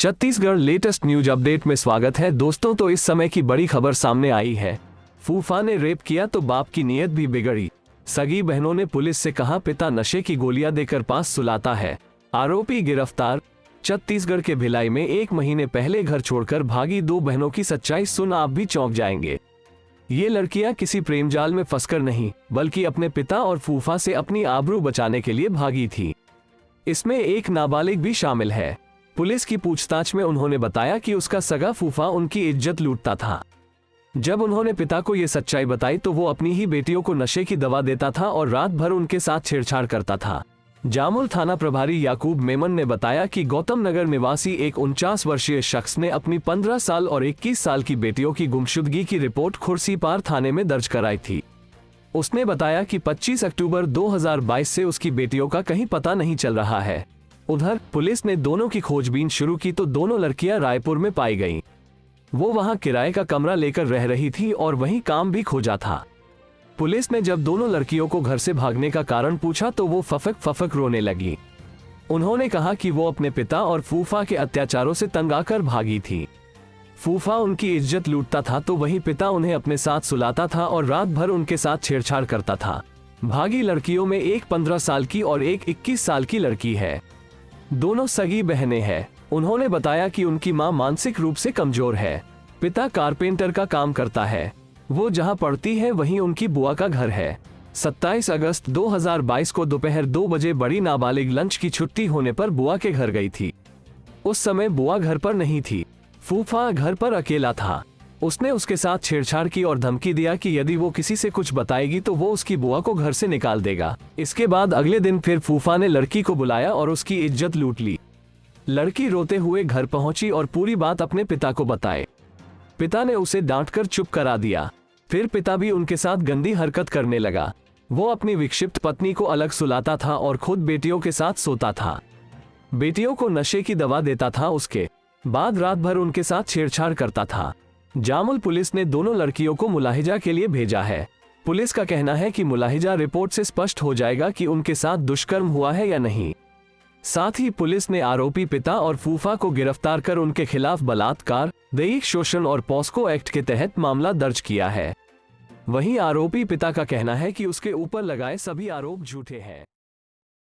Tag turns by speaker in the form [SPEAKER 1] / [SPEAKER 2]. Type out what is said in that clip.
[SPEAKER 1] Chhattisgarh latest news update में स्वागत है दोस्तों। तो इस समय की बड़ी खबर सामने आई है। फूफा ने रेप किया तो बाप की नीयत भी बिगड़ी। सगी बहनों ने पुलिस से कहा पिता नशे की गोलियां देकर पास सुलाता है। आरोपी गिरफ्तार। छत्तीसगढ़ के भिलाई में 1 महीने पहले घर छोड़कर भागी 2 बहनों की सच्चाई सुन आप भी चौंक जाएंगे। ये लड़कियां किसी प्रेम जाल में फंसकर नहीं बल्कि अपने पिता और फूफा से अपनी आबरू बचाने के लिए भागी थी। इसमें एक नाबालिग भी शामिल है। पुलिस की पूछताछ में उन्होंने बताया कि उसका सगा फूफा उनकी इज्जत लूटता था। जब उन्होंने पिता को यह सच्चाई बताई तो वो अपनी ही बेटियों को नशे की दवा देता था और रात भर उनके साथ छेड़छाड़ करता था। जामुल थाना प्रभारी याकूब मेमन ने बताया कि गौतम नगर निवासी एक 49 वर्षीय शख्स ने अपनी 15 साल और 21 साल की बेटियों की गुमशुदगी की रिपोर्ट खुर्सीपार थाने में दर्ज कराई थी। उसने बताया कि 25 अक्टूबर 2022 से उसकी बेटियों का कहीं पता नहीं चल रहा है। उधर पुलिस ने दोनों की खोजबीन शुरू की तो दोनों लड़कियां रायपुर में पाई गईं। वो वहां किराए का कमरा लेकर रह रही थी और वहीं काम भी खोजा था। पुलिस ने जब दोनों लड़कियों को घर से भागने का कारण पूछा तो वो फफक रोने लगी। उन्होंने कहा कि वो अपने पिता और फूफा के अत्याचारों से तंग आकर भागी थी। फूफा उनकी इज्जत लूटता था तो वहीं पिता उन्हें अपने साथ सुलाता था और रात भर उनके साथ छेड़छाड़ करता था। भागी लड़कियों में एक 15 साल की और एक 21 साल की लड़की है। दोनों सगी बहनें हैं। उन्होंने बताया कि उनकी मां मानसिक रूप से कमजोर है। पिता कारपेंटर का काम करता है। वो जहां पढ़ती है वहीं उनकी बुआ का घर है। 27 अगस्त 2022 को दोपहर 2 बजे बड़ी नाबालिग लंच की छुट्टी होने पर बुआ के घर गई थी। उस समय बुआ घर पर नहीं थी। फूफा घर पर अकेला था। उसने उसके साथ छेड़छाड़ की और धमकी दिया कि यदि वो किसी से कुछ बताएगी तो वो उसकी बुआ को घर से निकाल देगा। इसके बाद अगले दिन फिर फूफा ने लड़की को बुलाया और उसकी इज्जत लूट ली। लड़की रोते हुए घर पहुंची और पूरी बात अपने पिता को बताए। पिता ने उसे डांटकर चुप करा दिया। फिर पिता भी उनके साथ गंदी हरकत करने लगा। वो अपनी विक्षिप्त पत्नी को अलग सुलाता था और खुद बेटियों के साथ सोता था। बेटियों को नशे की दवा देता था। उसके बाद रात भर उनके साथ छेड़छाड़ करता था। जामुल पुलिस ने दोनों लड़कियों को मुलाहिजा के लिए भेजा है। पुलिस का कहना है कि मुलाहिजा रिपोर्ट से स्पष्ट हो जाएगा कि उनके साथ दुष्कर्म हुआ है या नहीं। साथ ही पुलिस ने आरोपी पिता और फूफा को गिरफ्तार कर उनके खिलाफ बलात्कार, दैहिक शोषण और पॉस्को एक्ट के तहत मामला दर्ज किया है। वहीं आरोपी पिता का कहना है कि उसके ऊपर लगाए सभी आरोप झूठे हैं।